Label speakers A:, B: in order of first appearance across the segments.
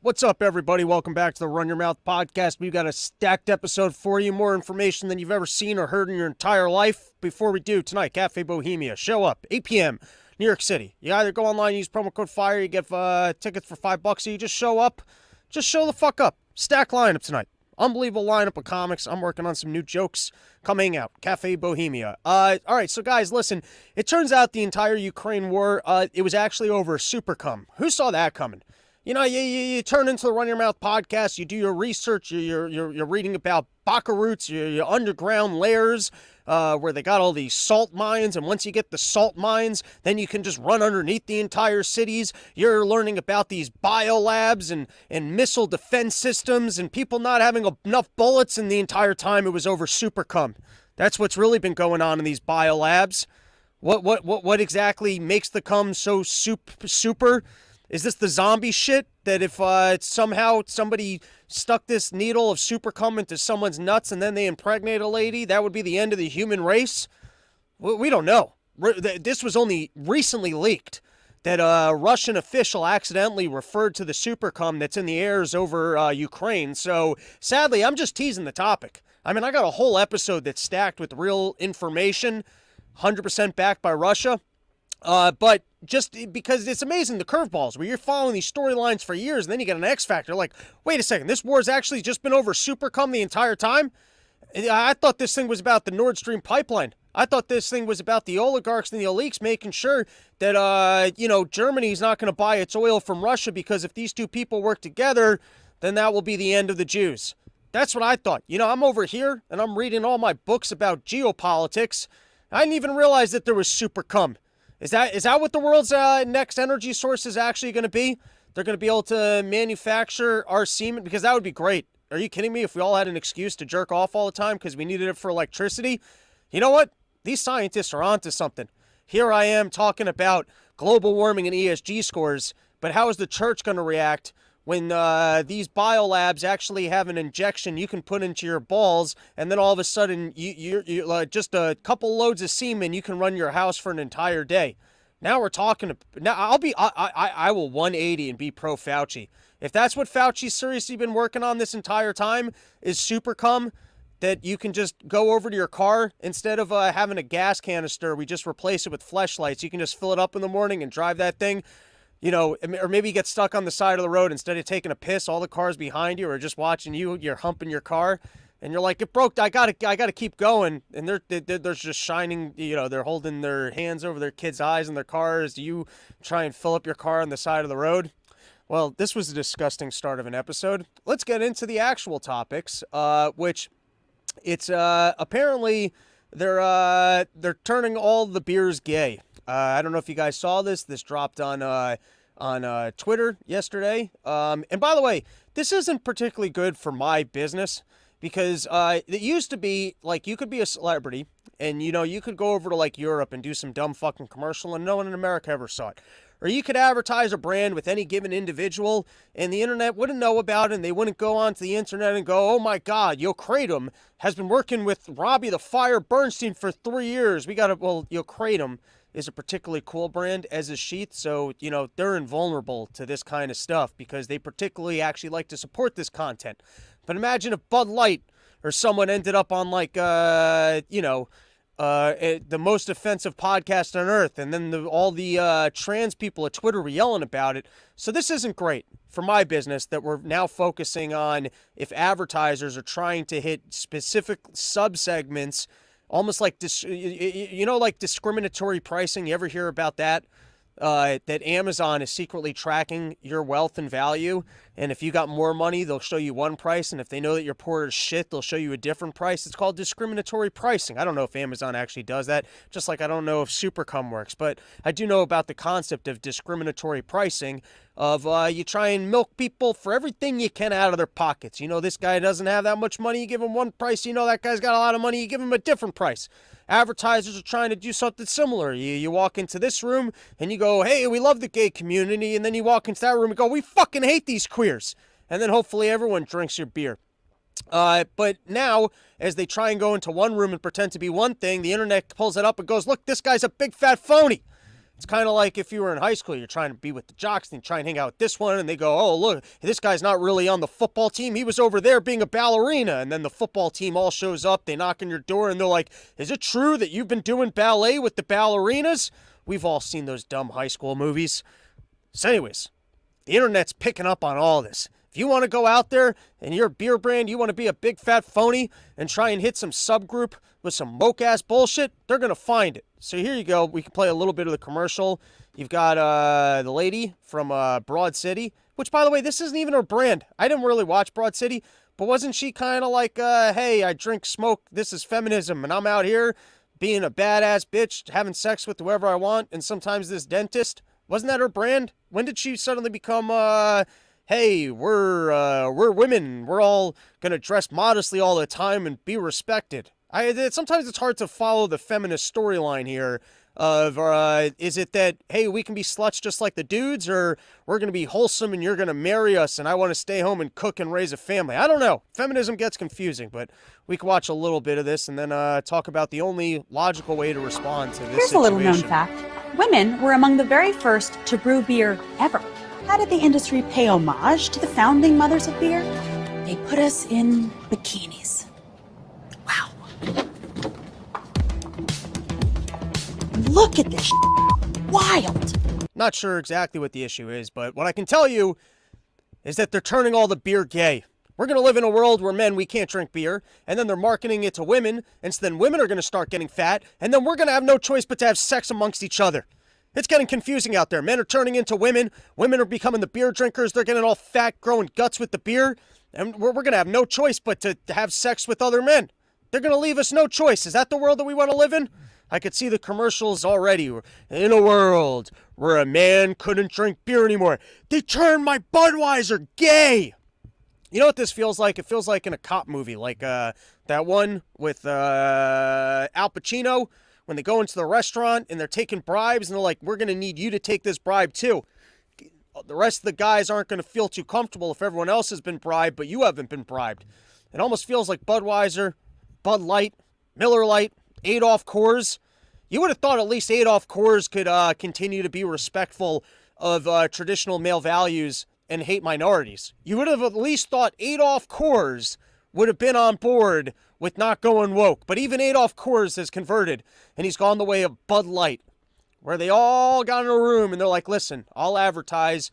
A: What's up, everybody? Welcome back to the Run Your Mouth podcast. We've got a stacked episode for you, more information than you've ever seen or heard in your entire life. Before we do, tonight, Cafe Bohemia. Show up, 8 p.m., New York City. You either go online, use promo code FIRE, you get tickets for $5, or you just show up. Just show the fuck up. Stack lineup tonight. Unbelievable lineup of comics. I'm working on some new jokes. Come hang out. Cafe Bohemia. All right, so guys, listen. It turns out the entire Ukraine war, it was actually over a super cum. Who saw that coming? You know, you turn into the Run Your Mouth podcast, you do your research, you're reading about baka roots, your underground layers, where they got all these salt mines, and once you get the salt mines, then you can just run underneath the entire cities. You're learning about these biolabs and missile defense systems and people not having enough bullets, and the entire time it was over super cum. That's what's really been going on in these biolabs. What exactly makes the cum so super? Is this the zombie shit that if somehow somebody stuck this needle of super cum into someone's nuts and then they impregnate a lady, that would be the end of the human race? We don't know. This was only recently leaked that a Russian official accidentally referred to the super cum that's in the airs over Ukraine. So sadly, I'm just teasing the topic. I mean, I got a whole episode that's stacked with real information, 100% backed by Russia. But just because it's amazing, the curveballs, where you're following these storylines for years, and then you get an X Factor, like, wait a second, this war's actually just been over super cum the entire time? I thought this thing was about the Nord Stream pipeline. I thought this thing was about the oligarchs and the elites making sure that, Germany's not going to buy its oil from Russia, because if these two people work together, then that will be the end of the Jews. That's what I thought. You know, I'm over here, and I'm reading all my books about geopolitics. I didn't even realize that there was super cum. Is that what the world's next energy source is actually going to be? They're going to be able to manufacture our semen? Because that would be great. Are you kidding me? If we all had an excuse to jerk off all the time because we needed it for electricity? You know what? These scientists are onto something. Here I am talking about global warming and ESG scores, but how is the church going to react when these biolabs actually have an injection you can put into your balls, and then all of a sudden, you just a couple loads of semen, you can run your house for an entire day. Now we're talking. Now I will 180 and be pro Fauci. If that's what Fauci's seriously been working on this entire time, is super cum, that you can just go over to your car instead of having a gas canister. We just replace it with fleshlights. You can just fill it up in the morning and drive that thing. You know, or maybe you get stuck on the side of the road. Instead of taking a piss, all the cars behind you are just watching you. You're humping your car, and you're like, it broke. I gotta keep going. And they're just shining. You know, they're holding their hands over their kids' eyes in their cars. You try and fill up your car on the side of the road. Well, this was a disgusting start of an episode. Let's get into the actual topics, which it's apparently they're turning all the beers gay. I don't know if you guys saw this. This dropped on Twitter yesterday. And by the way, this isn't particularly good for my business, because it used to be like you could be a celebrity and, you could go over to Europe and do some dumb fucking commercial and no one in America ever saw it. Or you could advertise a brand with any given individual and the internet wouldn't know about it, and they wouldn't go onto the internet and go, oh my God, Kratom has been working with Robbie the Fire Bernstein for 3 years. Kratom is a particularly cool brand, as is Sheath, so, they're invulnerable to this kind of stuff because they particularly actually like to support this content. But imagine if Bud Light or someone ended up on, the most offensive podcast on earth, and then all the trans people at Twitter were yelling about it. So this isn't great for my business, that we're now focusing on if advertisers are trying to hit specific subsegments, almost like discriminatory pricing. You ever hear about that? That Amazon is secretly tracking your wealth and value, and if you got more money, they'll show you one price, and if they know that you're poor as shit, they'll show you a different price. It's called discriminatory pricing. I don't know if Amazon actually does that, just like I don't know if Supercom works, but I do know about the concept of discriminatory pricing, of you try and milk people for everything you can out of their pockets. This guy doesn't have that much money, you give him one price. That guy's got a lot of money, you give him a different price. Advertisers are trying to do something similar. You walk into this room and you go, hey, we love the gay community, and then you walk into that room and go, we fucking hate these queers. And then hopefully everyone drinks your beer. But now, as they try and go into one room and pretend to be one thing, the internet pulls it up and goes, look, this guy's a big fat phony. It's kind of like if you were in high school, you're trying to be with the jocks, and you try and hang out with this one, and they go, oh, look, this guy's not really on the football team. He was over there being a ballerina. And then the football team all shows up. They knock on your door, and they're like, is it true that you've been doing ballet with the ballerinas? We've all seen those dumb high school movies. So anyways, the internet's picking up on all this. If you want to go out there and you're a beer brand, you want to be a big fat phony and try and hit some subgroup with some woke-ass bullshit, they're going to find it. So here you go. We can play a little bit of the commercial. You've got the lady from Broad City, which, by the way, this isn't even her brand. I didn't really watch Broad City, but wasn't she kind of like, hey, I drink, smoke, this is feminism, and I'm out here being a badass bitch, having sex with whoever I want, and sometimes this dentist? Wasn't that her brand? When did she suddenly become, hey, we're women. We're all going to dress modestly all the time and be respected? Sometimes it's hard to follow the feminist storyline here of, is it that, hey, we can be sluts just like the dudes, or we're going to be wholesome and you're going to marry us and I want to stay home and cook and raise a family? I don't know. Feminism gets confusing, but we can watch a little bit of this and then talk about the only logical way to respond to this
B: Here's
A: situation.
B: a little known fact. Women were among the very first to brew beer ever. How did the industry pay homage to the founding mothers of beer? They put us in bikinis. Wow. Look at this wild.
A: Not sure exactly what the issue is, but what I can tell you is that they're turning all the beer gay. We're going to live in a world where men, we can't drink beer, and then they're marketing it to women, and so then women are going to start getting fat, and then we're going to have no choice but to have sex amongst each other. It's getting confusing out there. Men are turning into women. Women are becoming the beer drinkers. They're getting all fat, growing guts with the beer, and we're going to have no choice but to have sex with other men. They're going to leave us no choice. Is that the world that we want to live in? I could see the commercials already. In a world where a man couldn't drink beer anymore, they turned my Budweiser gay. You know what this feels like? It feels like in a cop movie, like that one with Al Pacino, when they go into the restaurant and they're taking bribes and they're like, we're going to need you to take this bribe too. The rest of the guys aren't going to feel too comfortable if everyone else has been bribed, but you haven't been bribed. It almost feels like Budweiser, Bud Light, Miller Lite, Adolf Coors. You would have thought at least Adolf Coors could continue to be respectful of traditional male values and hate minorities. You would have at least thought Adolf Coors would have been on board with not going woke. But even Adolf Coors has converted, and he's gone the way of Bud Light, where they all got in a room and they're like, listen, I'll advertise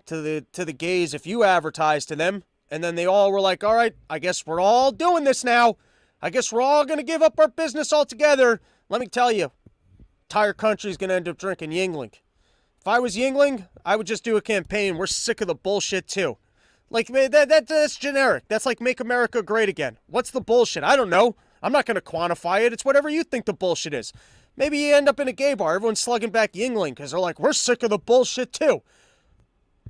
A: to the gays if you advertise to them. And then they all were like, all right, I guess we're all doing this now. I guess we're all going to give up our business altogether. Let me tell you, entire country's going to end up drinking Yingling. If I was Yingling, I would just do a campaign. We're sick of the bullshit too. Like, that's generic. That's like Make America Great Again. What's the bullshit? I don't know. I'm not going to quantify it. It's whatever you think the bullshit is. Maybe you end up in a gay bar. Everyone's slugging back Yingling because they're like, we're sick of the bullshit too.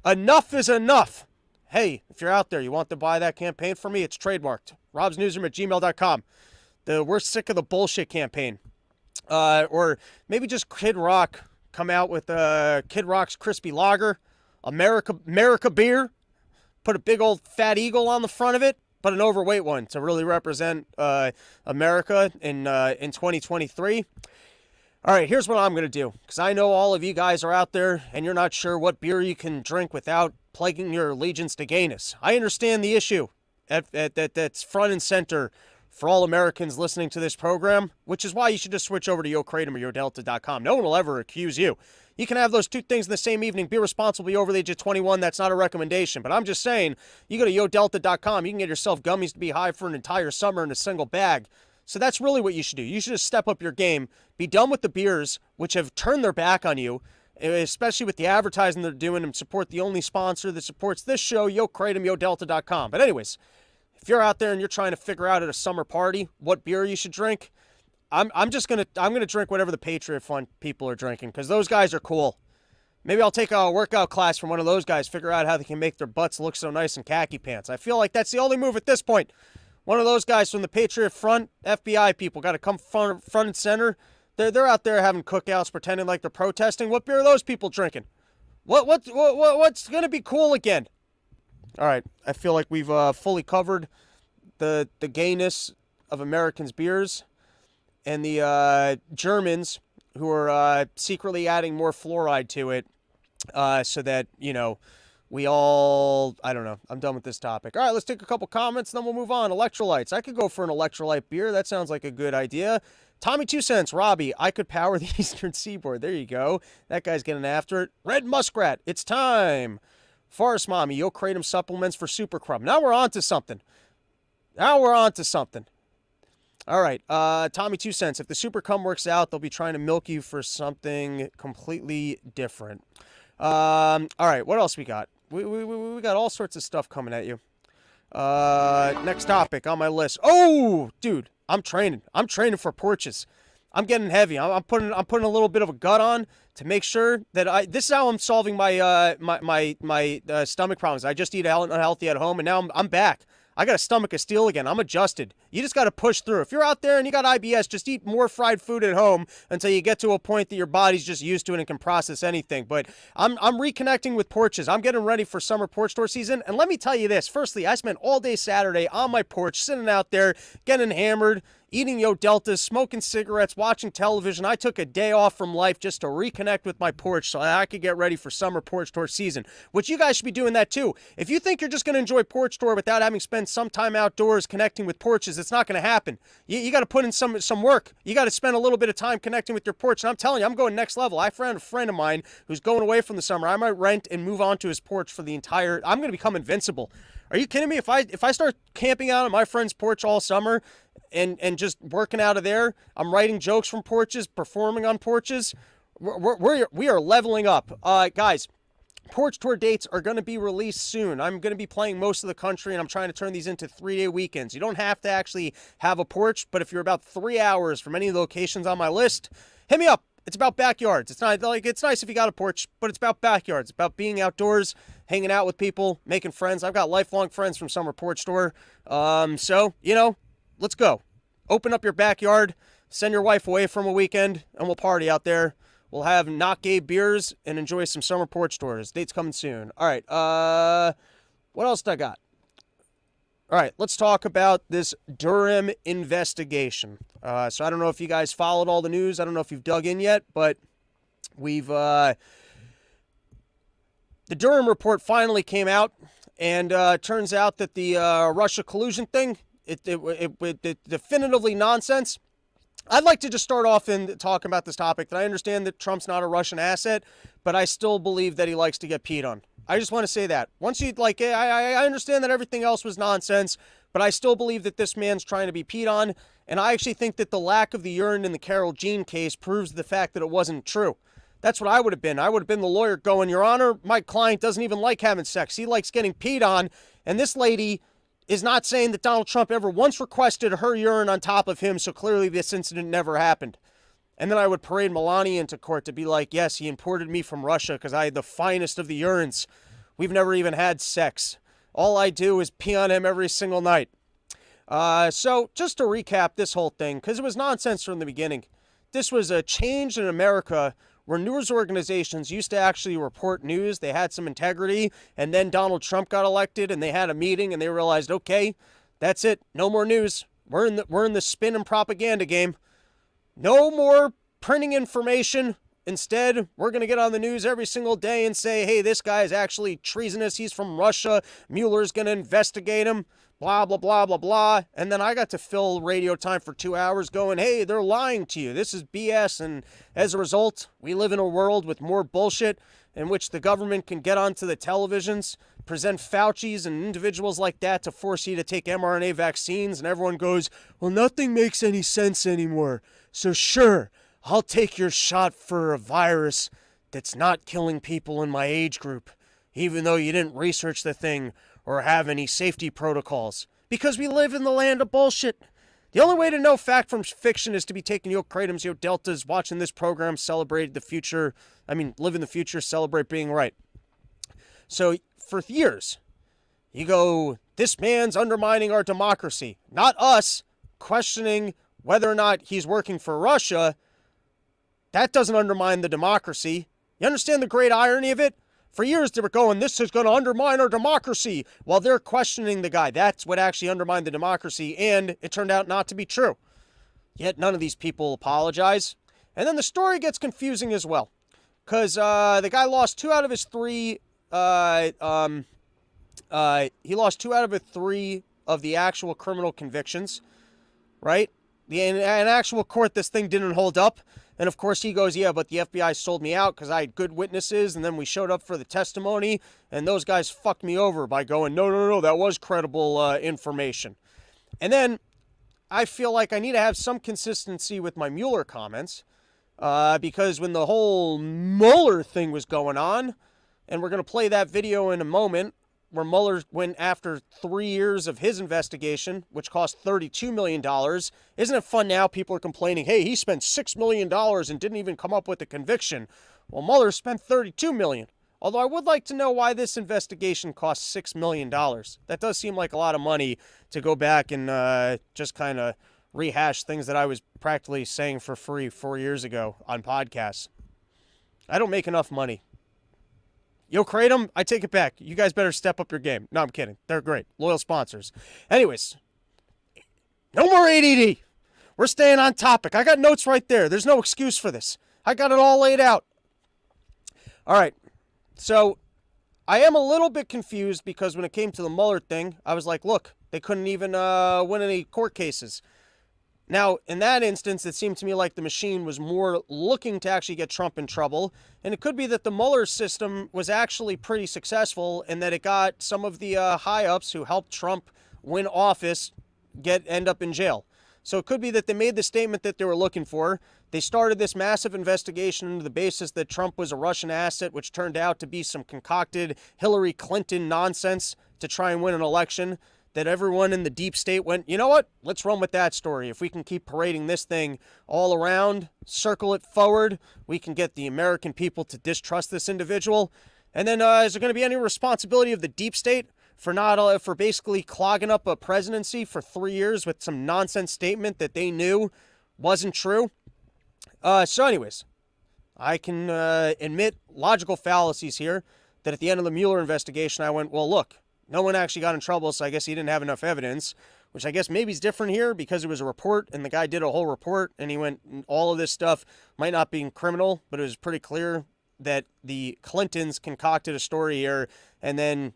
A: Enough is enough. Hey, if you're out there, you want to buy that campaign for me, it's trademarked. robsnewsroom@gmail.com. The We're Sick of the Bullshit campaign. Or maybe just Kid Rock come out with Kid Rock's Crispy Lager, America beer, put a big old fat eagle on the front of it, but an overweight one to really represent America in 2023. All right, here's what I'm going to do, because I know all of you guys are out there and you're not sure what beer you can drink without plaguing your allegiance to gayness. I understand the issue that's front and center for all Americans listening to this program, which is why you should just switch over to YoKratom or YoDelta.com. No one will ever accuse you. You can have those two things in the same evening. Be responsible, be over the age of 21. That's not a recommendation. But I'm just saying, you go to YoDelta.com, you can get yourself gummies to be high for an entire summer in a single bag. So that's really what you should do. You should just step up your game. Be done with the beers, which have turned their back on you, especially with the advertising they're doing, and support the only sponsor that supports this show, YoKratom, YoDelta.com. But anyways, if you're out there and you're trying to figure out at a summer party what beer you should drink, I'm gonna drink whatever the Patriot Fund people are drinking, because those guys are cool. Maybe I'll take a workout class from one of those guys, figure out how they can make their butts look so nice in khaki pants. I feel like that's the only move at this point. One of those guys from the Patriot Front, FBI people, got to come front and center. They're out there having cookouts, pretending like they're protesting. What beer are those people drinking? What's gonna be cool again? All right, I feel like we've fully covered the gayness of Americans' beers, and the Germans who are secretly adding more fluoride to it so that, we all, I don't know. I'm done with this topic. All right, let's take a couple comments, then we'll move on. Electrolytes. I could go for an electrolyte beer. That sounds like a good idea. Tommy 2 cents. Robbie, I could power the Eastern Seaboard. There you go. That guy's getting after it. Red Muskrat. It's time. Forest Mommy. Yo Kratom supplements for Super Crumb. Now we're on to something. All right. Tommy 2 cents. If the Super Crumb works out, they'll be trying to milk you for something completely different. All right. What else we got? We got all sorts of stuff coming at you. Next topic on my list. Oh, dude, I'm training for porches. I'm getting heavy. I'm putting a little bit of a gut on to make sure that this is how I'm solving my my stomach problems. I just eat unhealthy at home, and now I'm back. I got a stomach of steel again. I'm adjusted. You just got to push through. If you're out there and you got IBS, just eat more fried food at home until you get to a point that your body's just used to it and can process anything. But I'm reconnecting with porches. I'm getting ready for summer porch tour season. And let me tell you this. Firstly, I spent all day Saturday on my porch, sitting out there, getting hammered, eating Yo Deltas, smoking cigarettes, watching television. I took a day off from life just to reconnect with my porch so I could get ready for summer porch tour season, which you guys should be doing that too. If you think you're just going to enjoy porch tour without having spent some time outdoors connecting with porches, it's not going to happen. You got to put in some work. You got to spend a little bit of time connecting with your porch. And I'm telling you, I'm going next level. I found a friend of mine who's going away from the summer. I might rent and move onto his porch for the entire... I'm going to become invincible. Are you kidding me? If I start camping out on my friend's porch all summer and just working out of there, I'm writing jokes from porches, performing on porches, we are leveling up. Guys, porch tour dates are going to be released soon. I'm going to be playing most of the country, and I'm trying to turn these into 3-day weekends. You don't have to actually have a porch, but if you're about 3 hours from any of the locations on my list, hit me up. It's about backyards. It's not like it's nice if you got a porch, but it's about backyards. It's about being outdoors, hanging out with people, making friends. I've got lifelong friends from Summer Porch Tour. So, let's go. Open up your backyard, send your wife away from a weekend, and we'll party out there. We'll have not gay beers and enjoy some Summer Porch Tours. Dates coming soon. All right. What else did I got? All right, let's talk about this Durham investigation. So I don't know if you guys followed all the news. I don't know if you've dug in yet, but we've the Durham report finally came out, and turns out that the Russia collusion thing, it definitively nonsense. I'd like to just start off and talk about this topic. That I understand that Trump's not a Russian asset, but I still believe that he likes to get peed on. I just want to say that. Once you, I understand that everything else was nonsense, but I still believe that this man's trying to be peed on, and I actually think that the lack of the urine in the Carol Jean case proves the fact that it wasn't true. That's what I would have been. I would have been the lawyer going, Your Honor, my client doesn't even like having sex. He likes getting peed on, and this lady is not saying that Donald Trump ever once requested her urine on top of him, so clearly this incident never happened. And then I would parade Melania into court to be like, yes, he imported me from Russia because I had the finest of the urines. We've never even had sex. All I do is pee on him every single night. So just to recap this whole thing, because it was nonsense from the beginning. This was a change in America where news organizations used to actually report news. They had some integrity, and then Donald Trump got elected, and they had a meeting, and they realized, okay, that's it. No more news. We're in the spin and propaganda game. No more printing information. Instead, we're going to get on the news every single day and say, hey, this guy is actually treasonous. He's from Russia. Mueller's going to investigate him. Blah, blah, blah, blah, blah. And then I got to fill radio time for 2 hours going, hey, they're lying to you. This is BS. And as a result, we live in a world with more bullshit in which the government can get onto the televisions, present Fauci's and individuals like that to force you to take mRNA vaccines. And everyone goes, well, nothing makes any sense anymore. So sure, I'll take your shot for a virus that's not killing people in my age group, even though you didn't research the thing or have any safety protocols, because we live in the land of bullshit. The only way to know fact from fiction is to be taking Yo Kratoms, Yo Deltas, watching this program, celebrate the future. Live in the future, celebrate being right. So for years, you go, this man's undermining our democracy. Not us questioning whether or not he's working for Russia. That doesn't undermine the democracy. You understand the great irony of it? For years, they were going, this is going to undermine our democracy, while they're questioning the guy. That's what actually undermined the democracy, and it turned out not to be true. Yet none of these people apologize. And then the story gets confusing as well, because the guy lost 2 out of his 3. He lost 2 out of his 3 of the actual criminal convictions, right? In actual court, this thing didn't hold up. And of course, he goes, yeah, but the FBI sold me out because I had good witnesses. And then we showed up for the testimony, and those guys fucked me over by going, no, that was credible information. And then I feel like I need to have some consistency with my Mueller comments, because when the whole Mueller thing was going on, and we're going to play that video in a moment, where Mueller went after 3 years of his investigation, which cost $32 million. Isn't it fun now? People are complaining, hey, he spent $6 million and didn't even come up with a conviction. Well, Mueller spent $32 million. Although I would like to know why this investigation cost $6 million. That does seem like a lot of money to go back and just kind of rehash things that I was practically saying for free 4 years ago on podcasts. I don't make enough money. Yo, Kratom, I take it back. You guys better step up your game. No, I'm kidding. They're great. Loyal sponsors. Anyways, no more ADD. We're staying on topic. I got notes right there. There's no excuse for this. I got it all laid out. All right. So I am a little bit confused because when it came to the Mueller thing, I was like, look, they couldn't even win any court cases. Now, in that instance, it seemed to me like the machine was more looking to actually get Trump in trouble. And it could be that the Mueller system was actually pretty successful and that it got some of the high-ups who helped Trump win office end up in jail. So it could be that they made the statement that they were looking for. They started this massive investigation into the basis that Trump was a Russian asset, which turned out to be some concocted Hillary Clinton nonsense to try and win an election. That everyone in the deep state went, you know what? Let's run with that story. If we can keep parading this thing all around, circle it forward, we can get the American people to distrust this individual. And then is there going to be any responsibility of the deep state for basically clogging up a presidency for 3 years with some nonsense statement that they knew wasn't true? So anyways, I can admit logical fallacies here that at the end of the Mueller investigation, I went, well, look, no one actually got in trouble, so I guess he didn't have enough evidence, which I guess maybe is different here because it was a report, and the guy did a whole report, and he went, all of this stuff might not be criminal, but it was pretty clear that the Clintons concocted a story here, and then,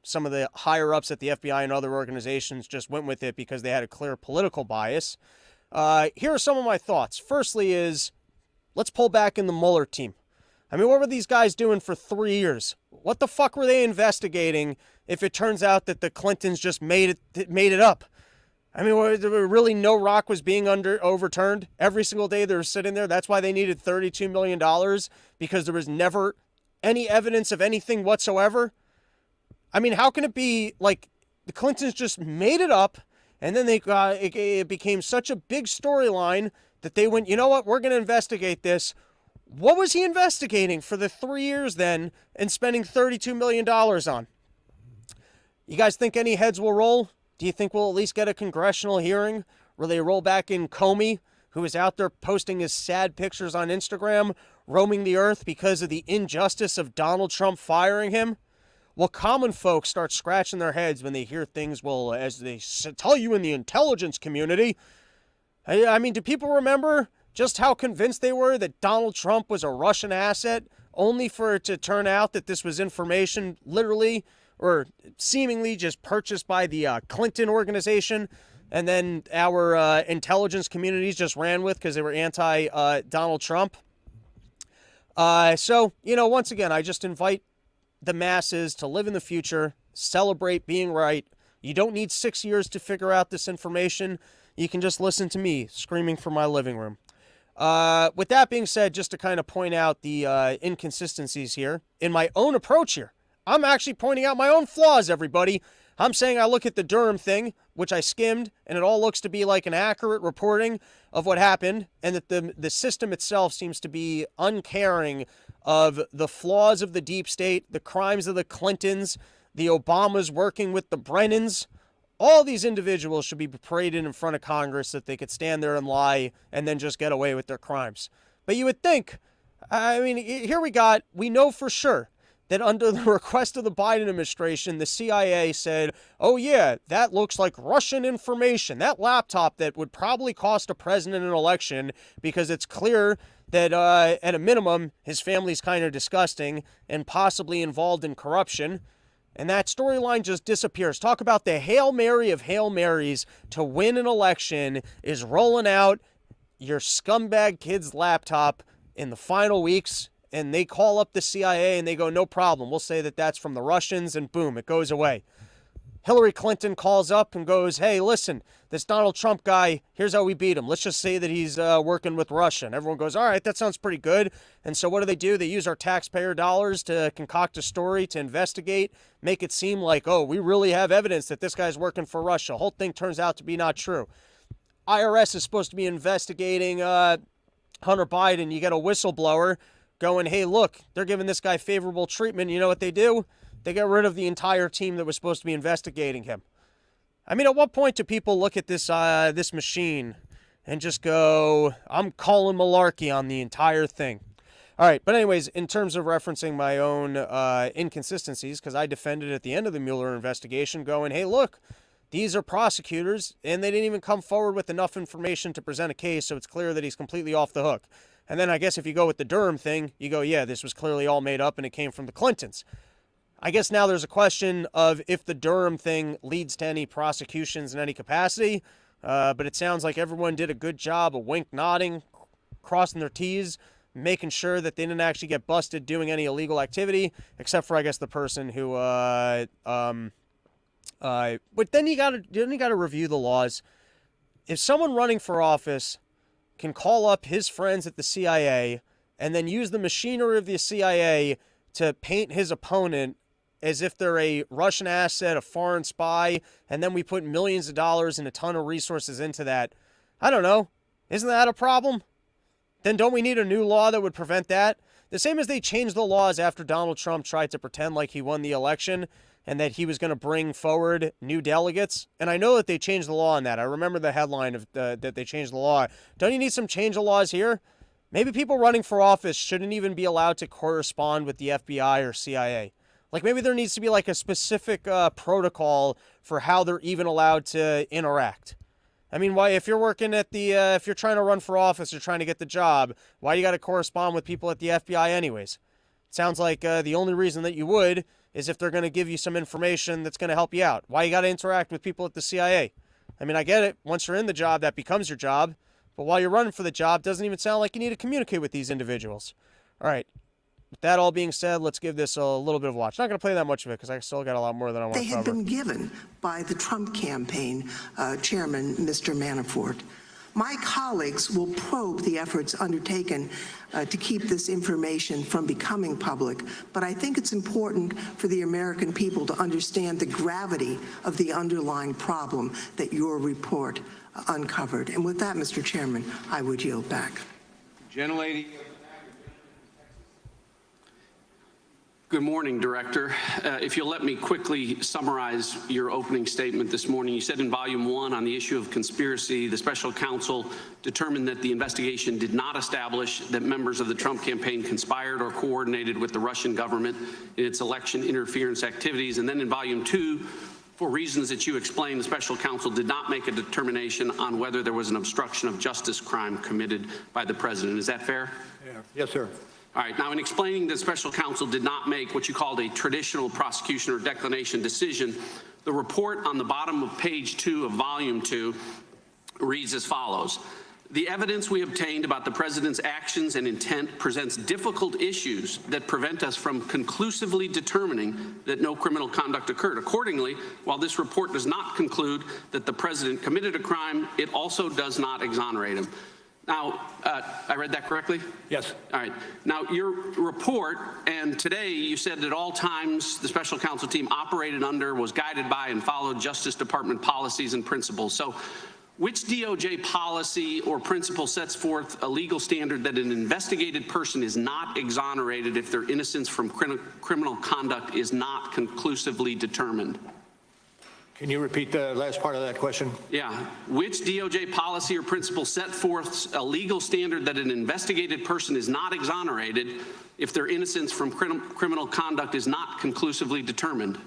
A: some of the higher-ups at the FBI and other organizations just went with it because they had a clear political bias. Here are some of my thoughts. Firstly is, let's pull back in the Mueller team. I mean, what were these guys doing for 3 years? What the fuck were they investigating if it turns out that the Clintons just made it up? I mean, really no rock was being overturned every single day they were sitting there? That's why they needed $32 million, because there was never any evidence of anything whatsoever? I mean, how can it be like the Clintons just made it up, and then it became such a big storyline that they went, you know what, we're going to investigate this. What was he investigating for the 3 years then and spending $32 million on? You guys think any heads will roll? Do you think we'll at least get a congressional hearing where they roll back in Comey, who is out there posting his sad pictures on Instagram, roaming the earth because of the injustice of Donald Trump firing him? Well, common folks start scratching their heads when they hear things, well, as they tell you in the intelligence community. I mean, do people remember just how convinced they were that Donald Trump was a Russian asset, only for it to turn out that this was information literally or seemingly just purchased by the Clinton organization, and then our intelligence communities just ran with because they were anti-Donald Trump? So, once again, I just invite the masses to live in the future, celebrate being right. You don't need 6 years to figure out this information. You can just listen to me screaming from my living room. With that being said, just to kind of point out the inconsistencies here in my own approach here, I'm actually pointing out my own flaws, everybody. I'm saying I look at the Durham thing, which I skimmed, and it all looks to be like an accurate reporting of what happened, and that the system itself seems to be uncaring of the flaws of the deep state, the crimes of the Clintons, the Obamas working with the Brennans. All these individuals should be paraded in front of Congress that they could stand there and lie and then just get away with their crimes. But you would think, I mean, here we know for sure that under the request of the Biden administration, the CIA said, oh yeah, that looks like Russian information. That laptop that would probably cost a president an election because it's clear that at a minimum, his family's kind of disgusting and possibly involved in corruption. And that storyline just disappears. Talk about the Hail Mary of Hail Marys to win an election is rolling out your scumbag kid's laptop in the final weeks, and they call up the CIA and they go, no problem. We'll say that that's from the Russians, and boom, it goes away. Hillary Clinton calls up and goes, hey, listen, this Donald Trump guy, here's how we beat him. Let's just say that he's working with Russia. And everyone goes, all right, that sounds pretty good. And so what do? They use our taxpayer dollars to concoct a story, to investigate, make it seem like, oh, we really have evidence that this guy's working for Russia. The whole thing turns out to be not true. IRS is supposed to be investigating Hunter Biden. You get a whistleblower going, hey, look, they're giving this guy favorable treatment. You know what they do? They get rid of the entire team that was supposed to be investigating him. I mean, at what point do people look at this this machine and just go, I'm calling malarkey on the entire thing? All right, but anyways, in terms of referencing my own inconsistencies, because I defended at the end of the Mueller investigation going, hey, look, these are prosecutors, and they didn't even come forward with enough information to present a case, so it's clear that he's completely off the hook. And then I guess if you go with the Durham thing, you go, yeah, this was clearly all made up and it came from the Clintons. I guess now there's a question of if the Durham thing leads to any prosecutions in any capacity, but it sounds like everyone did a good job of wink nodding, crossing their T's, making sure that they didn't actually get busted doing any illegal activity, except for, I guess, the person who, but then you gotta review the laws. If someone running for office can call up his friends at the CIA and then use the machinery of the CIA to paint his opponent as if they're a Russian asset, a foreign spy, and then we put millions of dollars and a ton of resources into that, I don't know. Isn't that a problem? Then don't we need a new law that would prevent that? The same as they changed the laws after Donald Trump tried to pretend like he won the election and that he was going to bring forward new delegates. And I know that they changed the law on that. I remember the headline of that they changed the law. Don't you need some change of laws here? Maybe people running for office shouldn't even be allowed to correspond with the FBI or CIA. Like maybe there needs to be like a specific protocol for how they're even allowed to interact. I mean, why, if you're working at the, if you're trying to run for office or trying to get the job, why you got to correspond with people at the FBI anyways? It sounds like the only reason that you would is if they're going to give you some information that's going to help you out. Why you got to interact with people at the CIA? I mean, I get it. Once you're in the job, that becomes your job. But while you're running for the job, doesn't even sound like you need to communicate with these individuals. All right. With that all being said, let's give this a little bit of a watch. Not going to play that much of it because I still got a lot more than I want to cover.
C: They had been given by the Trump campaign chairman, Mr. Manafort. My colleagues will probe the efforts undertaken to keep this information from becoming public, but I think it's important for the American people to understand the gravity of the underlying problem that your report uncovered. And with that, Mr. Chairman, I would yield back.
D: Gentlelady. Good morning, Director. If you'll let me quickly summarize your opening statement this morning. You said in Volume 1 on the issue of conspiracy, the special counsel determined that the investigation did not establish that members of the Trump campaign conspired or coordinated with the Russian government in its election interference activities. And then in Volume 2, for reasons that you explained, the special counsel did not make a determination on whether there was an obstruction of justice crime committed by the president. Is that fair?
E: Yeah. Yes, sir.
D: All right. Now, in explaining that special counsel did not make what you called a traditional prosecution or declination decision, the report on the bottom of page 2 of volume 2 reads as follows. The evidence we obtained about the president's actions and intent presents difficult issues that prevent us from conclusively determining that no criminal conduct occurred. Accordingly, while this report does not conclude that the president committed a crime, it also does not exonerate him. Now, I read that correctly?
E: Yes.
D: All right. Now, your report, and today you said at all times the special counsel team operated under, was guided by, and followed Justice Department policies and principles. So which DOJ policy or principle sets forth a legal standard that an investigated person is not exonerated if their innocence from criminal conduct is not conclusively determined?
E: Can you repeat the last part of that question?
D: Yeah. Which DOJ policy or principle set forth a legal standard that an investigated person is not exonerated if their innocence from criminal conduct is not conclusively determined?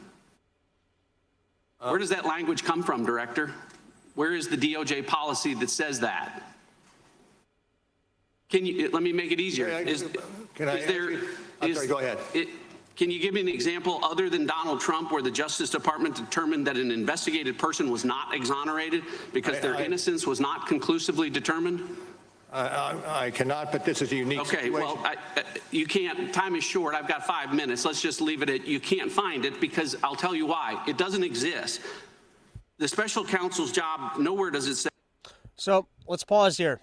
D: Where does that language come from, Director? Where is the DOJ policy that says that? Can you, let me make it easier.
E: Go ahead.
D: Can you give me an example other than Donald Trump where the Justice Department determined that an investigated person was not exonerated because their innocence was not conclusively determined?
E: I cannot, but this is a unique situation.
D: Okay, well, you can't. Time is short. I've got 5 minutes. Let's just leave it at you can't find it because I'll tell you why. It doesn't exist. The special counsel's job, nowhere does it say.
A: So let's pause here.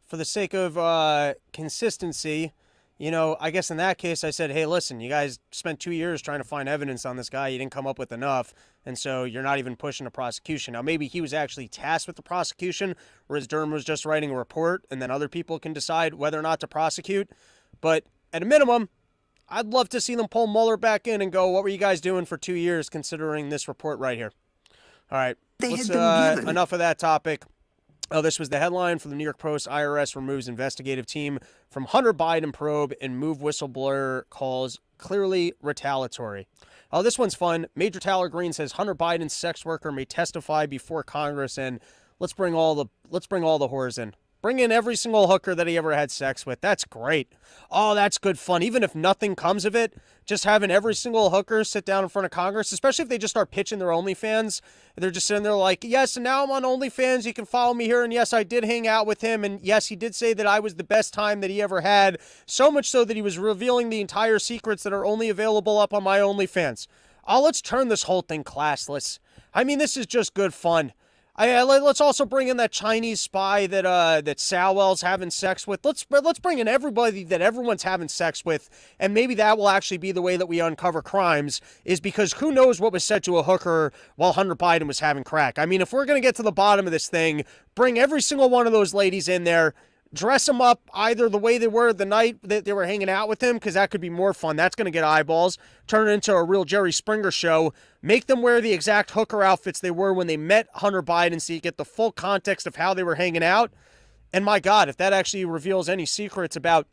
A: For the sake of consistency, you know, I guess in that case I said, hey, listen, you guys spent 2 years trying to find evidence on this guy. You didn't come up with enough, and so you're not even pushing a prosecution. Now, maybe he was actually tasked with the prosecution, whereas Durham was just writing a report, and then other people can decide whether or not to prosecute. But at a minimum, I'd love to see them pull Mueller back in and go, what were you guys doing for 2 years considering this report right here? All right, enough of that topic. Oh, this was the headline from the New York Post. IRS removes investigative team from Hunter Biden probe and move whistleblower calls clearly retaliatory. Oh, this one's fun. Major Tyler Green says Hunter Biden's sex worker may testify before Congress, and let's bring all the whores in. Bring in every single hooker that he ever had sex with. That's great. Oh, that's good fun. Even if nothing comes of it, just having every single hooker sit down in front of Congress, especially if they just start pitching their OnlyFans. They're just sitting there like, yes, and now I'm on OnlyFans. You can follow me here. And yes, I did hang out with him. And yes, he did say that I was the best time that he ever had. So much so that he was revealing the entire secrets that are only available up on my OnlyFans. Oh, let's turn this whole thing classless. I mean, this is just good fun. Let's also bring in that Chinese spy that Sowell's having sex with. Let's bring in everybody that everyone's having sex with, and maybe that will actually be the way that we uncover crimes, is because who knows what was said to a hooker while Hunter Biden was having crack. I mean, if we're going to get to the bottom of this thing, bring every single one of those ladies in there, dress them up either the way they were the night that they were hanging out with him, because that could be more fun. That's going to get eyeballs. Turn it into a real Jerry Springer show. Make them wear the exact hooker outfits they were when they met Hunter Biden so you get the full context of how they were hanging out. And my God, if that actually reveals any secrets about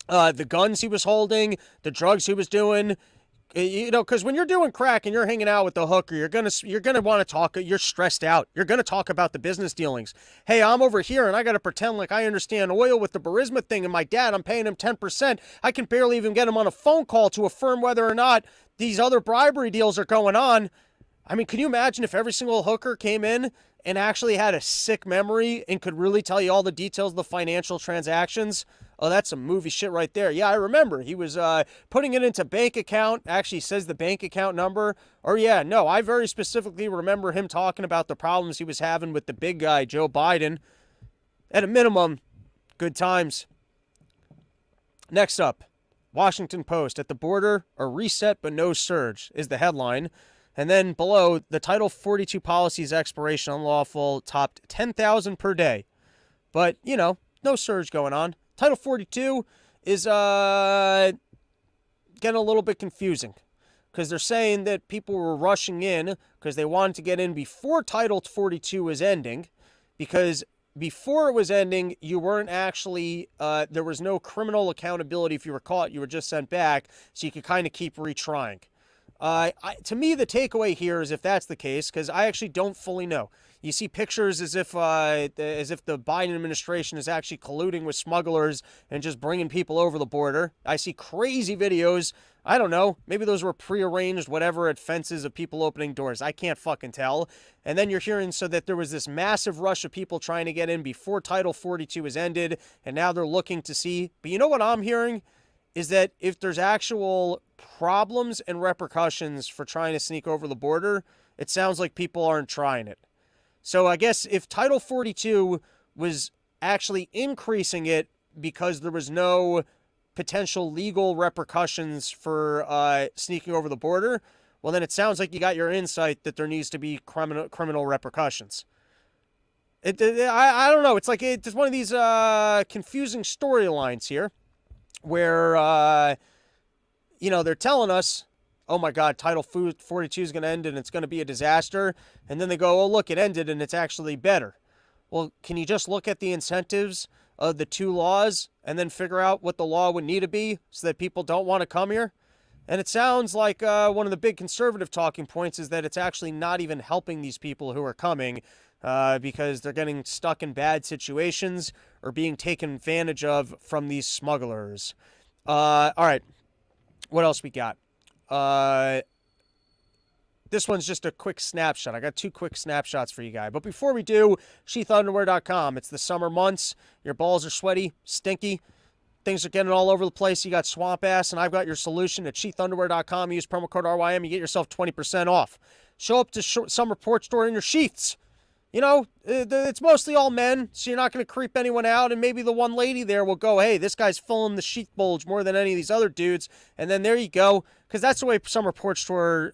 A: the guns he was holding, the drugs he was doing, you know, because when you're doing crack and you're hanging out with the hooker, you're gonna want to talk. You're stressed out. You're gonna talk about the business dealings. Hey, I'm over here and I gotta pretend like I understand oil with the Burisma thing, and my dad, I'm paying him 10%. I can barely even get him on a phone call to affirm whether or not these other bribery deals are going on. I mean, can you imagine if every single hooker came in and actually had a sick memory and could really tell you all the details of the financial transactions? Oh, that's some movie shit right there. Yeah, I remember. He was putting it into bank account. Actually says the bank account number. Or yeah, no, I very specifically remember him talking about the problems he was having with the big guy, Joe Biden. At a minimum, good times. Next up, Washington Post. At the border, a reset but no surge is the headline. And then below, the Title 42 policy's expiration unlawful topped 10,000 per day. But, you know, no surge going on. Title 42 is getting a little bit confusing because they're saying that people were rushing in because they wanted to get in before Title 42 was ending, because before it was ending, you weren't actually, there was no criminal accountability if you were caught. You were just sent back, so you could kind of keep retrying. To me, the takeaway here is if that's the case, because I actually don't fully know. You see pictures as if the Biden administration is actually colluding with smugglers and just bringing people over the border. I see crazy videos. I don't know. Maybe those were prearranged, whatever, at fences of people opening doors. I can't fucking tell. And then you're hearing so that there was this massive rush of people trying to get in before Title 42 was ended, and now they're looking to see. But you know what I'm hearing? Is that if there's actual problems and repercussions for trying to sneak over the border, it sounds like people aren't trying it. So I guess if Title 42 was actually increasing it because there was no potential legal repercussions for sneaking over the border, well, then it sounds like you got your insight that there needs to be criminal repercussions. I don't know. It's like it's one of these confusing storylines here where, you know, they're telling us oh my God, Title 42 is going to end and it's going to be a disaster. And then they go, oh, look, it ended and it's actually better. Well, can you just look at the incentives of the two laws and then figure out what the law would need to be so that people don't want to come here? And it sounds like one of the big conservative talking points is that it's actually not even helping these people who are coming because they're getting stuck in bad situations or being taken advantage of from these smugglers. All right. What else we got? This one's just a quick snapshot. I got 2 quick snapshots for you guys. But before we do, sheathunderwear.com. It's the summer months. Your balls are sweaty, stinky. Things are getting all over the place. You got swamp ass, and I've got your solution at sheathunderwear.com. Use promo code RYM. You get yourself 20% off. Show up to Summer Porch Store in your sheaths. You know, it's mostly all men, so you're not going to creep anyone out, and maybe the one lady there will go, hey, this guy's filling the sheath bulge more than any of these other dudes, and then there you go, because that's the way Summer Porch Store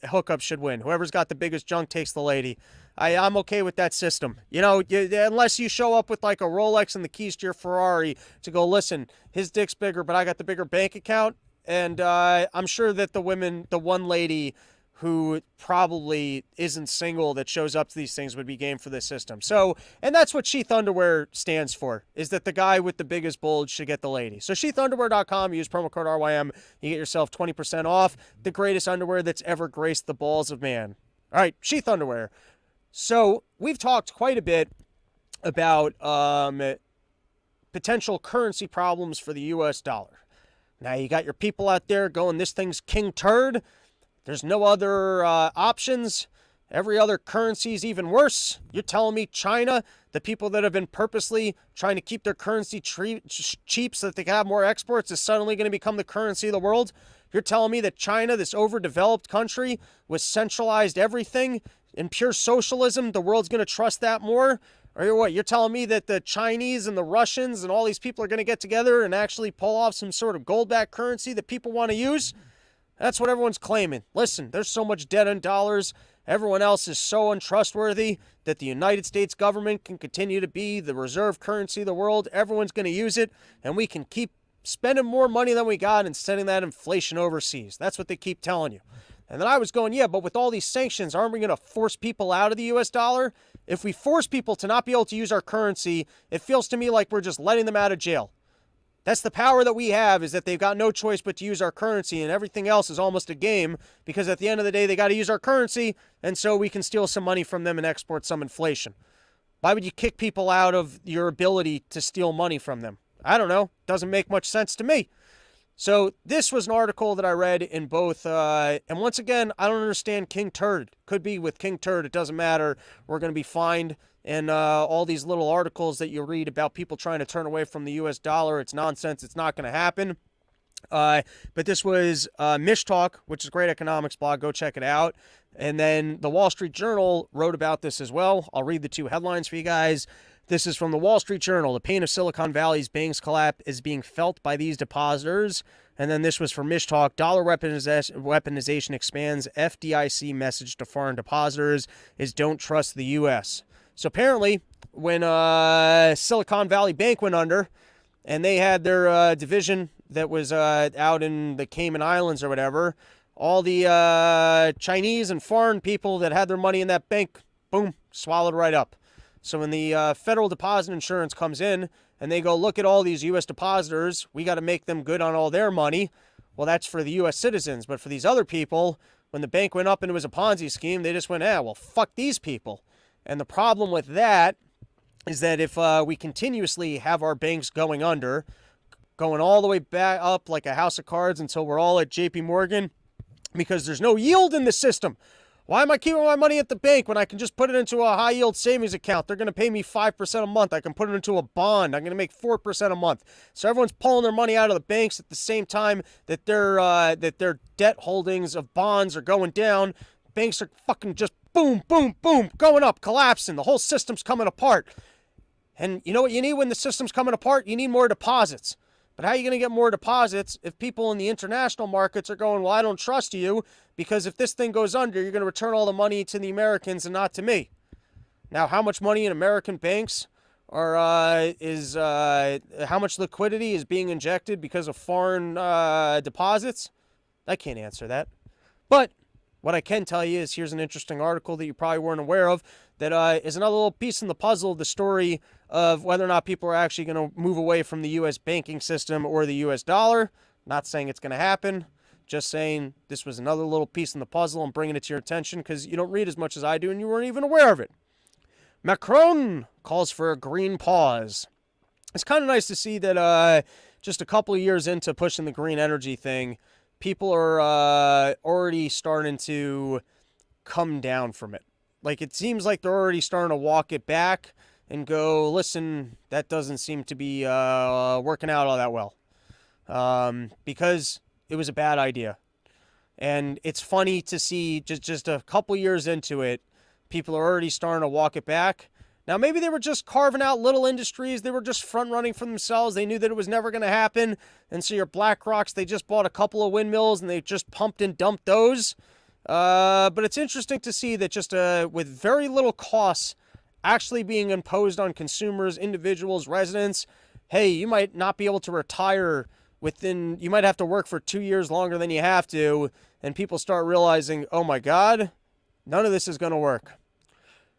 A: hookup should win. Whoever's got the biggest junk takes the lady. I'm okay with that system. You know, unless you show up with like a Rolex and the keys to your Ferrari to go, listen, his dick's bigger, but I got the bigger bank account, and I'm sure that the one lady who probably isn't single that shows up to these things would be game for this system. So, and that's what Sheath Underwear stands for, is that the guy with the biggest bulge should get the lady. So sheathunderwear.com, use promo code RYM, you get yourself 20% off the greatest underwear that's ever graced the balls of man. All right, Sheath Underwear. So we've talked quite a bit about potential currency problems for the U.S. dollar. Now you got your people out there going, this thing's king turd. There's no other options. Every other currency is even worse. You're telling me China, the people that have been purposely trying to keep their currency cheap so that they can have more exports, is suddenly going to become the currency of the world? You're telling me that China, this overdeveloped country with centralized everything in pure socialism, the world's going to trust that more? Or what? You're telling me that the Chinese and the Russians and all these people are going to get together and actually pull off some sort of gold-backed currency that people want to use? That's what everyone's claiming. Listen, there's so much debt in dollars. Everyone else is so untrustworthy that the United States government can continue to be the reserve currency of the world. Everyone's going to use it, and we can keep spending more money than we got and sending that inflation overseas. That's what they keep telling you. And then I was going, yeah, but with all these sanctions, aren't we going to force people out of the U.S. dollar? If we force people to not be able to use our currency, it feels to me like we're just letting them out of jail. That's the power that we have, is that they've got no choice but to use our currency, and everything else is almost a game, because at the end of the day, they got to use our currency, and so we can steal some money from them and export some inflation. Why would you kick people out of your ability to steal money from them? I don't know. Doesn't make much sense to me. So this was an article that I read in both, and once again, I don't understand King Turd. Could be with King Turd. It doesn't matter. We're going to be fined. And all these little articles that you read about people trying to turn away from the U.S. dollar, it's nonsense. It's not going to happen. But this was Mish Talk, which is a great economics blog. Go check it out. And then the Wall Street Journal wrote about this as well. I'll read the 2 headlines for you guys. This is from the Wall Street Journal. The pain of Silicon Valley's banks collapse is being felt by these depositors. And then this was from Mish Talk. Dollar weaponization expands. FDIC message to foreign depositors is don't trust the U.S. So apparently, when Silicon Valley Bank went under, and they had their division that was out in the Cayman Islands or whatever, all the Chinese and foreign people that had their money in that bank, boom, swallowed right up. So when the Federal Deposit Insurance comes in, and they go, look at all these U.S. depositors, we got to make them good on all their money. Well, that's for the U.S. citizens. But for these other people, when the bank went up and it was a Ponzi scheme, they just went, well, fuck these people. And the problem with that is that if we continuously have our banks going under, going all the way back up like a house of cards until we're all at JP Morgan, because there's no yield in the system. Why am I keeping my money at the bank when I can just put it into a high-yield savings account? They're going to pay me 5% a month. I can put it into a bond. I'm going to make 4% a month. So everyone's pulling their money out of the banks at the same time that their debt holdings of bonds are going down. Banks are fucking just boom, boom, boom, going up, collapsing. The whole system's coming apart. And you know what you need when the system's coming apart? You need more deposits. But how are you going to get more deposits if people in the international markets are going, well, I don't trust you, because if this thing goes under, you're going to return all the money to the Americans and not to me. Now, how much money in American banks how much liquidity is being injected because of foreign deposits? I can't answer that. But what I can tell you is here's an interesting article that you probably weren't aware of that is another little piece in the puzzle of the story of whether or not people are actually going to move away from the U.S. banking system or the U.S. dollar. Not saying it's going to happen. Just saying this was another little piece in the puzzle and bringing it to your attention because you don't read as much as I do and you weren't even aware of it. Macron calls for a green pause. It's kind of nice to see that just a couple of years into pushing the green energy thing, people are already starting to come down from it. Like, it seems like they're already starting to walk it back and go, listen, that doesn't seem to be working out all that well. Because it was a bad idea. And it's funny to see just a couple years into it, people are already starting to walk it back. Now, maybe they were just carving out little industries. They were just front running for themselves. They knew that it was never going to happen. And so your BlackRocks, they just bought a couple of windmills and they just pumped and dumped those. But it's interesting to see that just with very little costs actually being imposed on consumers, individuals, residents. Hey, you might not be able to retire you might have to work for 2 years longer than you have to. And people start realizing, oh my God, none of this is going to work.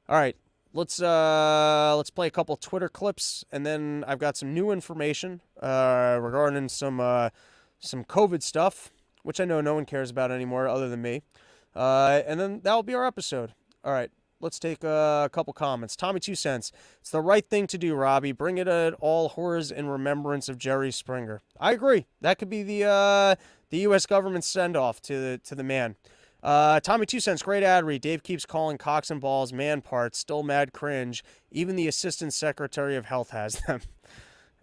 A: All right. Let's play a couple Twitter clips, and then I've got some new information regarding some COVID stuff, which I know no one cares about anymore other than me. And then that'll be our episode. All right, let's take a couple comments. Tommy 2 cents. It's the right thing to do, Robbie. Bring it at all horrors in remembrance of Jerry Springer. I agree. That could be the U.S. government send-off to the man. Tommy 2 cents, great ad read. Dave keeps calling cocks and balls man parts. Still mad cringe. Even the Assistant Secretary of Health has them.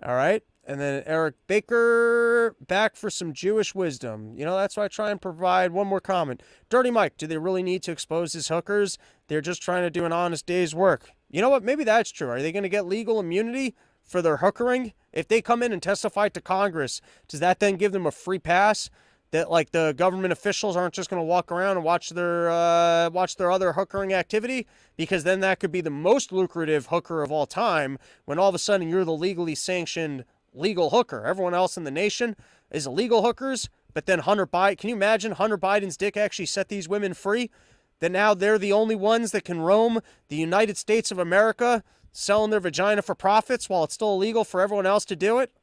A: All right. And then Eric Baker, back for some Jewish wisdom. You know, that's why I try and provide one more comment. Dirty Mike, do they really need to expose his hookers? They're just trying to do an honest day's work. You know what? Maybe that's true. Are they going to get legal immunity for their hookering? If they come in and testify to Congress, does that then give them a free pass? That, like, the government officials aren't just going to walk around and watch their other hookering activity, because then that could be the most lucrative hooker of all time when all of a sudden you're the legally sanctioned legal hooker. Everyone else in the nation is illegal hookers, but then Hunter Biden, can you imagine Hunter Biden's dick actually set these women free? That now they're the only ones that can roam the United States of America selling their vagina for profits while it's still illegal for everyone else to do it?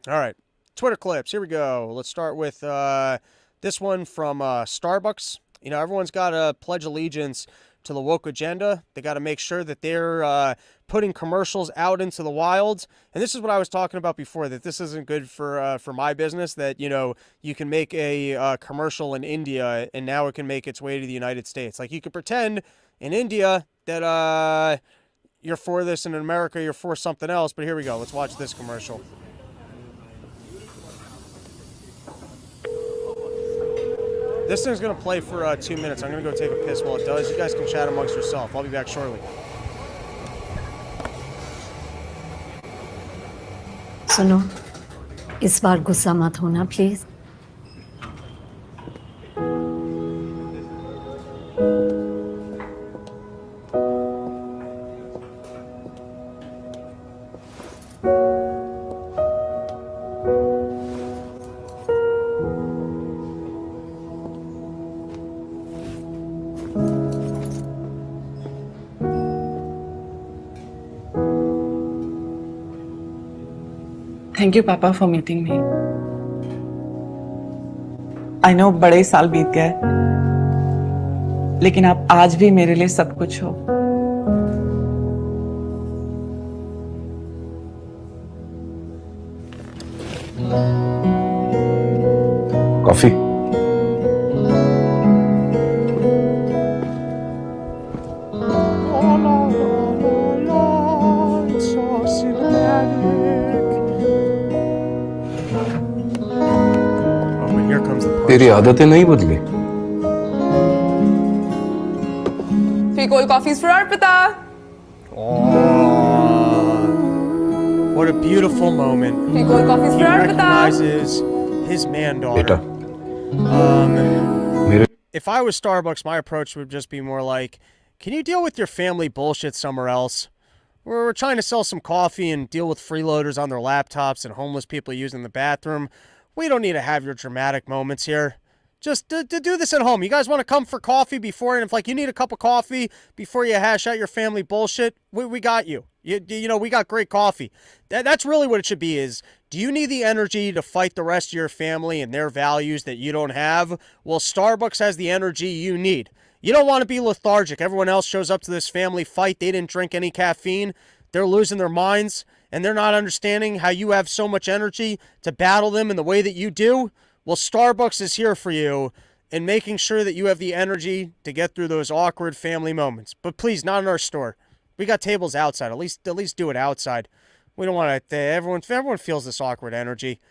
A: All right. Twitter clips. Here we go. Let's start with this one from Starbucks. You know, everyone's got to pledge allegiance to the woke agenda. They got to make sure that they're putting commercials out into the wild. And this is what I was talking about before, that this isn't good for my business, that, you know, you can make a commercial in India and now it can make its way to the United States. Like, you could pretend in India that you're for this, and in America you're for something else. But here we go. Let's watch this commercial. This thing's going to play for 2 minutes. I'm going to go take a piss while it does. You guys can chat amongst yourself. I'll be back shortly.
F: सुनो, इस बार गुस्सा मत होना please.
G: Thank you, Papa, for meeting me. I know बड़े साल बीत गए, लेकिन आप आज भी मेरे लिए सब कुछ हो।
H: कॉफी। तेरी आदतें नहीं बदली।
G: Cold coffees for Arpita.
A: Oh, what a beautiful moment.
G: Cold coffees
A: He
G: for Arpita.
A: recognizes his man-daughter. If I was Starbucks, my approach would just be more like, can you deal with your family bullshit somewhere else? We're trying to sell some coffee and deal with freeloaders on their laptops and homeless people using the bathroom. We don't need to have your dramatic moments here. Just to do this at home. You guys want to come for coffee before, and if like you need a cup of coffee before you hash out your family bullshit, we got you. You know, we got great coffee. That's really what it should be is, do you need the energy to fight the rest of your family and their values that you don't have? Well, Starbucks has the energy you need. You don't want to be lethargic. Everyone else shows up to this family fight. They didn't drink any caffeine. They're losing their minds, and they're not understanding how you have so much energy to battle them in the way that you do. Well, Starbucks is here for you in making sure that you have the energy to get through those awkward family moments. But please, not in our store. We got tables outside. At least do it outside. We don't want to. Everyone feels this awkward energy.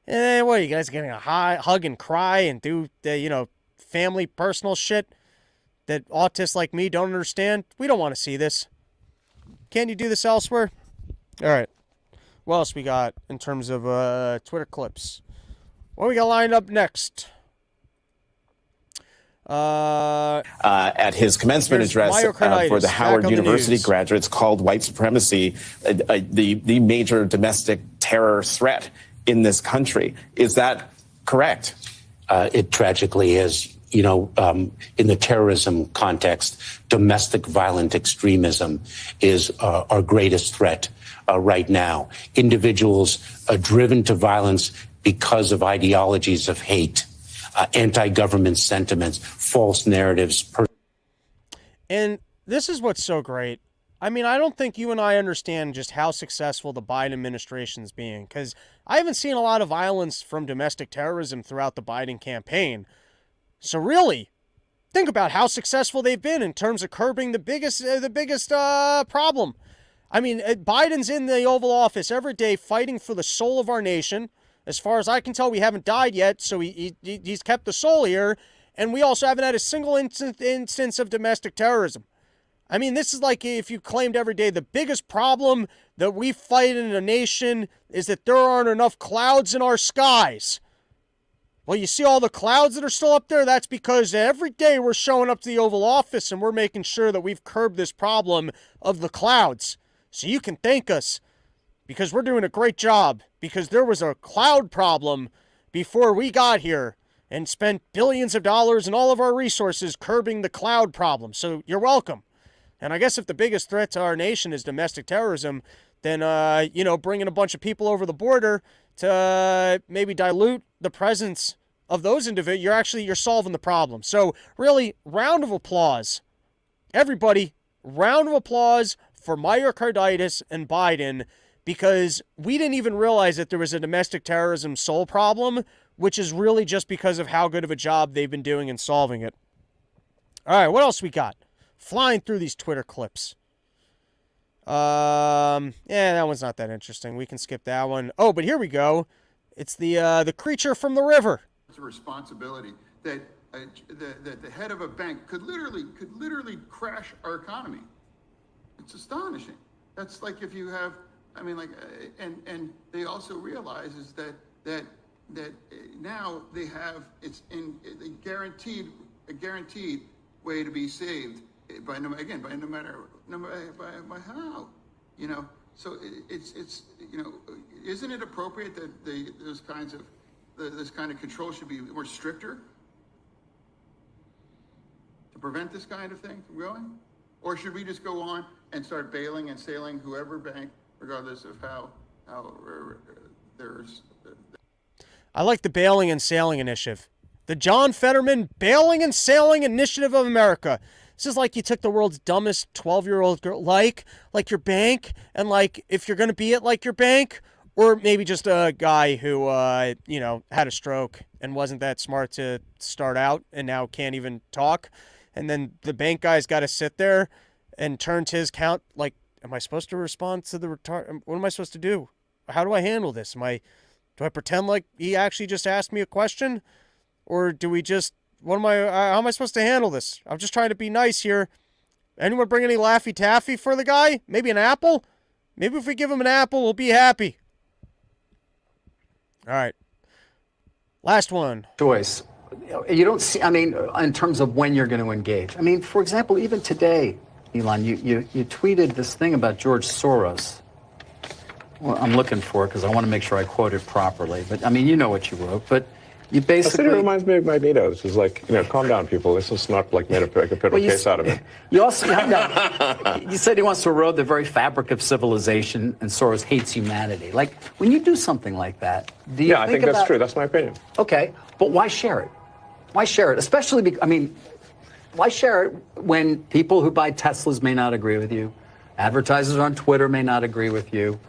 A: What are you guys getting a hug and cry and do family personal shit that autists like me don't understand? We don't want to see this. Can't you do this elsewhere? All right. What else we got in terms of Twitter clips? What we got lined up next?
I: At his commencement address for the Howard University graduates, called white supremacy the major domestic terror threat in this country. Is that correct?
J: It tragically is. You know, in the terrorism context, domestic violent extremism is our greatest threat right now. Individuals are driven to violence because of ideologies of hate, anti-government sentiments, false narratives.
A: And this is what's so great. I mean, I don't think you and I understand just how successful the Biden administration is being, because I haven't seen a lot of violence from domestic terrorism throughout the Biden campaign. So really, think about how successful they've been in terms of curbing the biggest problem. I mean, Biden's in the Oval Office every day fighting for the soul of our nation. As far as I can tell, we haven't died yet, so he's kept the soul here. And we also haven't had a single instance of domestic terrorism. I mean, this is like if you claimed every day the biggest problem that we fight in a nation is that there aren't enough clouds in our skies. Well, you see all the clouds that are still up there? That's because every day we're showing up to the Oval Office and we're making sure that we've curbed this problem of the clouds. So you can thank us, because we're doing a great job, because there was a cloud problem before we got here and spent billions of dollars and all of our resources curbing the cloud problem. So you're welcome. And I guess if the biggest threat to our nation is domestic terrorism, then, bringing a bunch of people over the border to maybe dilute the presence of those individuals, you're solving the problem. So really, round of applause. Everybody, round of applause for myocarditis and Biden, because we didn't even realize that there was a domestic terrorism soul problem, which is really just because of how good of a job they've been doing in solving it. All right, what else we got? Flying through these Twitter clips. That one's not that interesting. We can skip that one. Oh, but here we go. It's the creature from the river.
K: It's a responsibility that the head of a bank could literally crash our economy. It's astonishing. That's like if you have, and they also realize is that now they have a guaranteed way to be saved by how, So it's isn't it appropriate that this kind of control should be more stricter to prevent this kind of thing from going? Or should we just go on and start bailing and sailing whoever bank, regardless of how there's...
A: I like the bailing and sailing initiative. The John Fetterman Bailing and Sailing Initiative of America. This is like you took the world's dumbest 12-year-old girl, like your bank, and if you're going to be it like your bank, or maybe just a guy who, had a stroke and wasn't that smart to start out and now can't even talk. And then the bank guy's got to sit there and turn to his count. Am I supposed to respond to the retard? What am I supposed to do? How do I handle this? Do I pretend like he actually just asked me a question? Or do we just, how am I supposed to handle this? I'm just trying to be nice here. Anyone bring any Laffy Taffy for the guy? Maybe an apple? Maybe if we give him an apple, we'll be happy. All right. Last one.
L: Choice. You don't see, in terms of when you're going to engage. For example, even today, Elon, you tweeted this thing about George Soros. Well, I'm looking for it because I want to make sure I quote it properly. But, you know what you wrote. But You
H: It
L: basically.
H: reminds me of Magneto. This is like, calm down, people. This is not like made a case out of it.
L: You also you said he wants to erode the very fabric of civilization, and Soros hates humanity. Like, when you do something like that, do you
H: I think that's true. That's my opinion.
L: Okay, but why share it? Why share it? Especially, why share it when people who buy Teslas may not agree with you, advertisers on Twitter may not agree with you?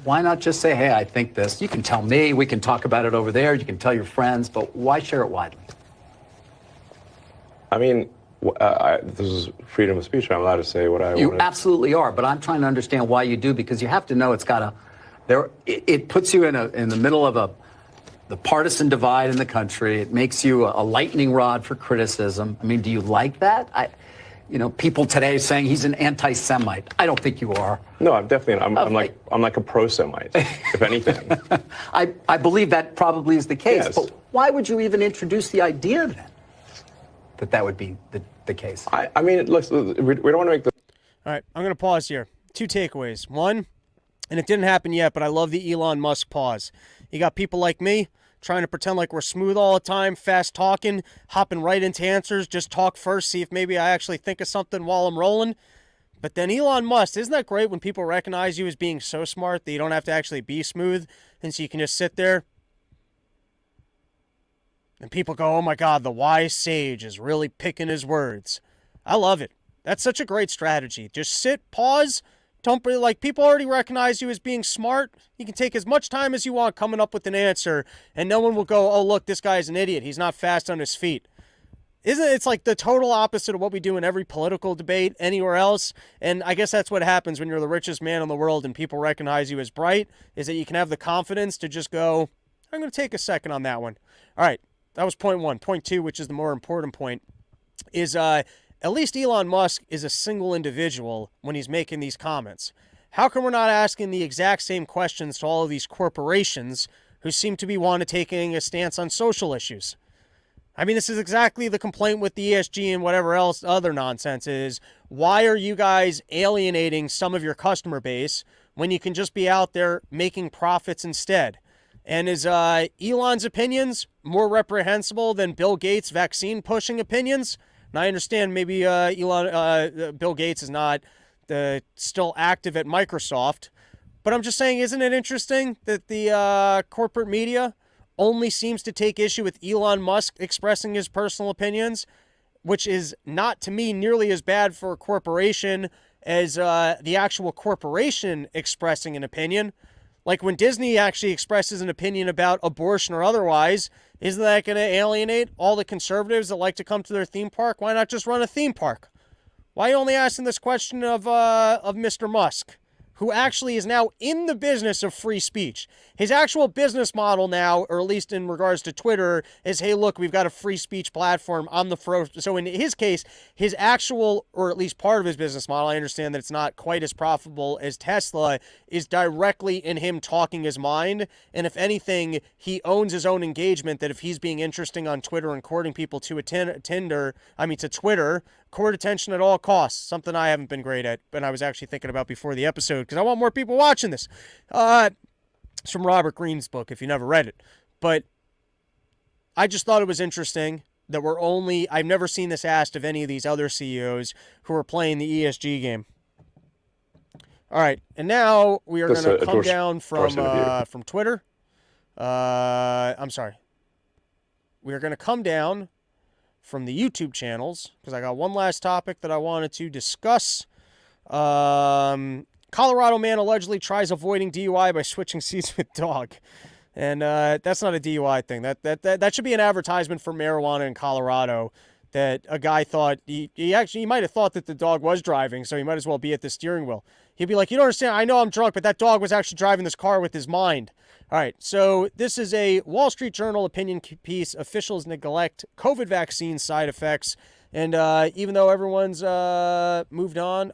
L: Why not just say, hey, I think this. You can tell me. We can talk about it over there. You can tell your friends. But why share it widely?
H: I mean, this is freedom of speech. I'm allowed to say what I want.
L: You absolutely are. But I'm trying to understand why you do, because you have to know it's got it puts you in the middle of the partisan divide in the country. It makes you a lightning rod for criticism. I mean, do you like that? People today saying he's an anti-Semite. I don't think you are.
H: No, I'm definitely. I'm like a pro-Semite, if anything.
L: I believe that probably is the case.
H: Yes.
L: But why would you even introduce the idea then that would be the case?
H: I mean, look, we don't want to make the.
A: All right, I'm going to pause here. 2 takeaways. One, and it didn't happen yet, but I love the Elon Musk pause. You got people like me trying to pretend like we're smooth all the time, fast talking, hopping right into answers, just talk first, see if maybe I actually think of something while I'm rolling. But then Elon Musk, isn't that great when people recognize you as being so smart that you don't have to actually be smooth, and so you can just sit there and people go, oh my God, the wise sage is really picking his words. I love it. That's such a great strategy. Just sit, pause. Don't be like, people already recognize you as being smart. You can take as much time as you want coming up with an answer, and no one will go, oh, look, this guy's an idiot. He's not fast on his feet. It's like the total opposite of what we do in every political debate anywhere else. And I guess that's what happens when you're the richest man in the world and people recognize you as bright, is that you can have the confidence to just go, I'm going to take a second on that one. All right, that was point 1. Point 2, which is the more important point, is at least Elon Musk is a single individual when he's making these comments. How come we're not asking the exact same questions to all of these corporations who seem to be taking a stance on social issues? I mean, this is exactly the complaint with the ESG and whatever else other nonsense is. Why are you guys alienating some of your customer base when you can just be out there making profits instead? And is Elon's opinions more reprehensible than Bill Gates' vaccine-pushing opinions? Now, I understand maybe Bill Gates is not still active at Microsoft, but I'm just saying, isn't it interesting that the corporate media only seems to take issue with Elon Musk expressing his personal opinions, which is not, to me, nearly as bad for a corporation as the actual corporation expressing an opinion. Like when Disney actually expresses an opinion about abortion or otherwise, isn't that going to alienate all the conservatives that like to come to their theme park? Why not just run a theme park? Why are you only asking this question of Mr. Musk, who actually is now in the business of free speech? His actual business model now, or at least in regards to Twitter, is, hey, look, we've got a free speech platform. I'm the first. So in his case, his actual, or at least part of his business model, I understand that it's not quite as profitable as Tesla, is directly in him talking his mind. And if anything, he owns his own engagement, that if he's being interesting on Twitter and courting people to to Twitter, court attention at all costs, something I haven't been great at, but I was actually thinking about before the episode, because I want more people watching this. It's from Robert Greene's book, if you never read it. But I just thought it was interesting that I've never seen this asked of any of these other CEOs who are playing the ESG game. All right, and now we are going to come down from Twitter. I'm sorry. We are going to come down from the YouTube channels, because I got one last topic that I wanted to discuss. Colorado man allegedly tries avoiding DUI by switching seats with dog. And that's not a DUI thing. That should be an advertisement for marijuana in Colorado, that a guy thought, he might have thought that the dog was driving, so he might as well be at the steering wheel. He'd be like, you don't understand, I know I'm drunk, but that dog was actually driving this car with his mind. All right, so this is a Wall Street Journal opinion piece. Officials neglect COVID vaccine side effects. And even though everyone's moved on,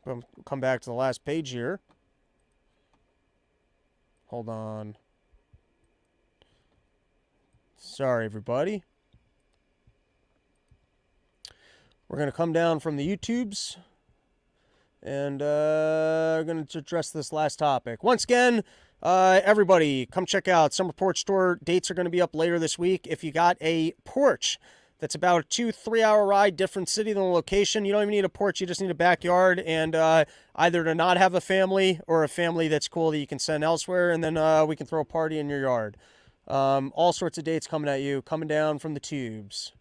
A: We'll come back to the last page here. Hold on. Sorry, everybody. We're going to come down from the YouTubes, and we're going to address this last topic. Once again, Everybody, come check out Summer Porch Store. Dates are going to be up later this week. If you got a porch that's about a 2-3 hour ride, different city than the location, you don't even need a porch. You just need a backyard and either to not have a family or a family that's cool that you can send elsewhere, and then we can throw a party in your yard. All sorts of dates coming at you, coming down from the tubes.